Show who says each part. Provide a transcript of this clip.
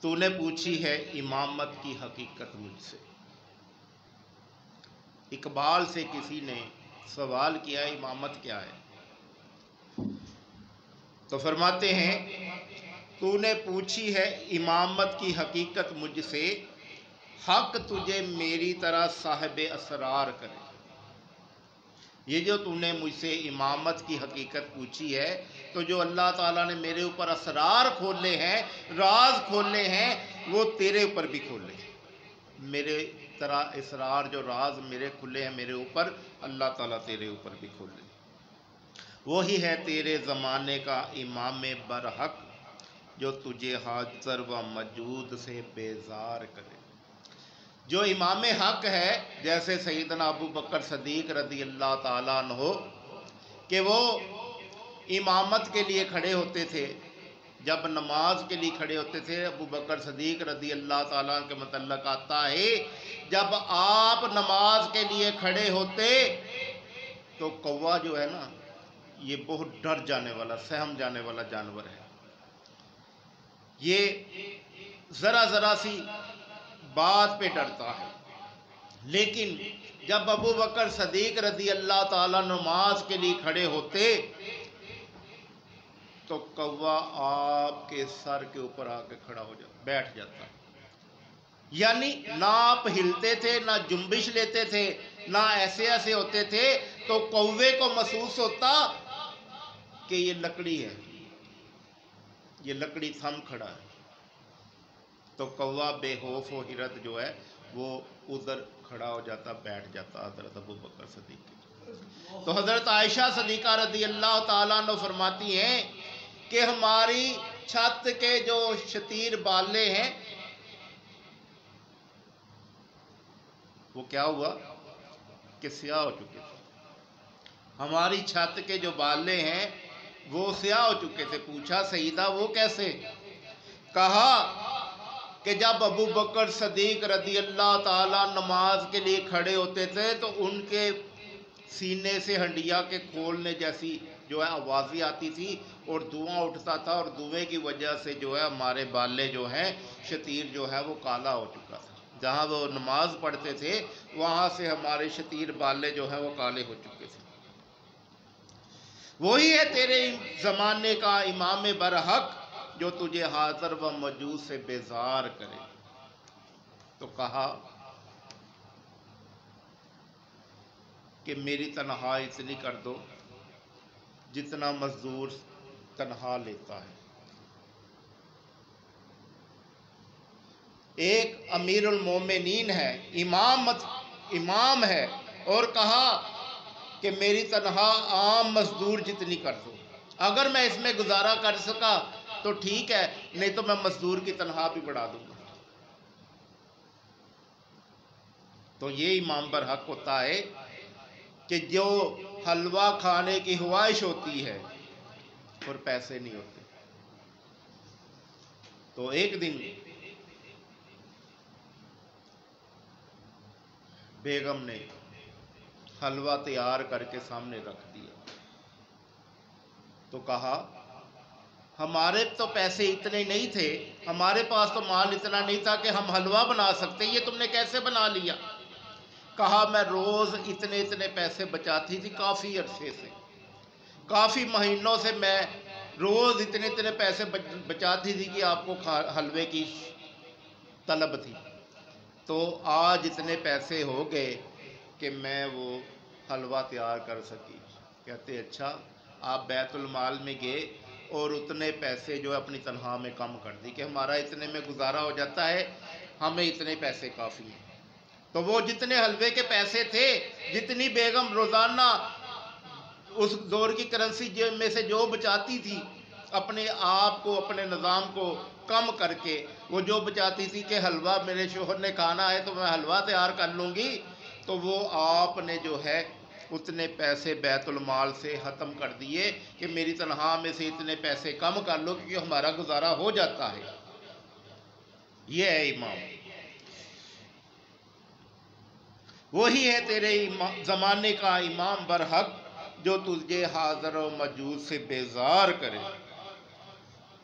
Speaker 1: تو نے پوچھی ہے امامت کی حقیقت مجھ سے۔ اقبال سے کسی نے سوال کیا امامت کیا ہے، تو فرماتے ہیں تو نے پوچھی ہے امامت کی حقیقت مجھ سے، حق تجھے میری طرح صاحب اسرار کرے۔ یہ جو تو نے مجھ سے امامت کی حقیقت پوچھی ہے، تو جو اللہ تعالیٰ نے میرے اوپر اسرار کھولے ہیں، راز کھولے ہیں، وہ تیرے اوپر بھی کھولے ہیں۔ میرے طرح اسرار جو راز میرے کھلے ہیں میرے اوپر، اللہ تعالیٰ تیرے اوپر بھی کھولے۔ وہی ہے تیرے زمانے کا امام برحق، جو تجھے حاضر و موجود سے بیزار کرے۔ جو امام حق ہے، جیسے سیدنا ابو بکر صدیق رضی اللہ تعالیٰ عنہ، کہ وہ امامت کے لیے کھڑے ہوتے تھے، جب نماز کے لیے کھڑے ہوتے تھے، ابو بکر صدیق رضی اللہ تعالیٰ عنہ کے متعلق آتا ہے جب آپ نماز کے لیے کھڑے ہوتے تو کوا جو ہے نا، یہ بہت ڈر جانے والا، سہم جانے والا جانور ہے۔ یہ ذرا ذرا سی بات پہ ڈرتا ہے، لیکن جب ابو بکر صدیق رضی اللہ تعالیٰ نماز کے لیے کھڑے ہوتے تو کوا آپ کے سر کے اوپر آ کے کھڑا ہو جاتا، بیٹھ جاتا۔ یعنی نہ آپ ہلتے تھے، نہ جنبش لیتے تھے، نہ ایسے ایسے ہوتے تھے، تو کوے کو محسوس ہوتا کہ یہ لکڑی ہے، یہ لکڑی تھم کھڑا ہے، تو کوا بے خوف و حرت جو ہے وہ ادھر کھڑا ہو جاتا، بیٹھ جاتا حضرت ابو بکر صدیق۔ تو حضرت عائشہ صدیقہ رضی اللہ تعالیٰ عنہ فرماتی ہیں کہ ہماری چھت کے جو شتیر بالے ہیں وہ کیا ہوا کہ سیاہ ہو چکے تھے۔ ہماری چھت کے جو بالے ہیں وہ سیاہ ہو چکے تھے۔ پوچھا سیدہ وہ کیسے؟ کہا کہ جب ابو بکر صدیق رضی اللہ تعالیٰ نماز کے لیے کھڑے ہوتے تھے تو ان کے سینے سے ہنڈیا کے کھولنے جیسی جو ہے آوازیں آتی تھی اور دھواں اٹھتا تھا، اور دھویں کی وجہ سے جو ہے ہمارے بالے جو ہیں، شتیر جو ہے وہ کالا ہو چکا تھا۔ جہاں وہ نماز پڑھتے تھے وہاں سے ہمارے شتیر بالے جو ہیں وہ کالے ہو چکے تھے۔ وہی ہے تیرے زمانے کا امام برحق، جو تجھے حاضر و موجود سے بیزار کرے۔ تو کہا کہ میری تنخواہ اتنی کر دو جتنا مزدور تنخواہ لیتا ہے۔ ایک امیر المومنین ہے، امام ہے، اور کہا کہ میری تنخواہ عام مزدور جتنی کر دو، اگر میں اس میں گزارا کر سکا تو ٹھیک ہے، نہیں تو میں مزدور کی تنخواہ بھی بڑھا دوں گا۔ تو یہ امام برحق ہوتا ہے کہ جو حلوہ کھانے کی خواہش ہوتی ہے اور پیسے نہیں ہوتے۔ تو ایک دن بیگم نے حلوہ تیار کر کے سامنے رکھ دیا، تو کہا ہمارے تو پیسے اتنے نہیں تھے، ہمارے پاس تو مال اتنا نہیں تھا کہ ہم حلوہ بنا سکتے، یہ تم نے کیسے بنا لیا؟ کہا میں روز اتنے اتنے پیسے بچاتی تھی، کافی عرصے سے، کافی مہینوں سے میں روز اتنے اتنے پیسے بچاتی تھی کہ آپ کو حلوے کی طلب تھی، تو آج اتنے پیسے ہو گئے کہ میں وہ حلوہ تیار کر سکی۔ کہتے اچھا، آپ بیت المال میں گئے اور اتنے پیسے جو اپنی تنخواہ میں کم کر دی کہ ہمارا اتنے میں گزارا ہو جاتا ہے، ہمیں اتنے پیسے کافی ہیں۔ تو وہ جتنے حلوے کے پیسے تھے، جتنی بیگم روزانہ اس دور کی کرنسی میں سے جو بچاتی تھی، اپنے آپ کو، اپنے نظام کو کم کر کے وہ جو بچاتی تھی کہ حلوہ میرے شوہر نے کھانا ہے تو میں حلوہ تیار کر لوں گی، تو وہ آپ نے جو ہے اتنے پیسے بیت المال سے ختم کر دیے کہ میری تنخواہ میں سے اتنے پیسے کم کر لو کیونکہ ہمارا گزارا ہو جاتا ہے۔ یہ ہے امام، وہی ہے تیرے زمانے کا امام برحق، جو تجھے حاضر و موجود سے بیزار کرے۔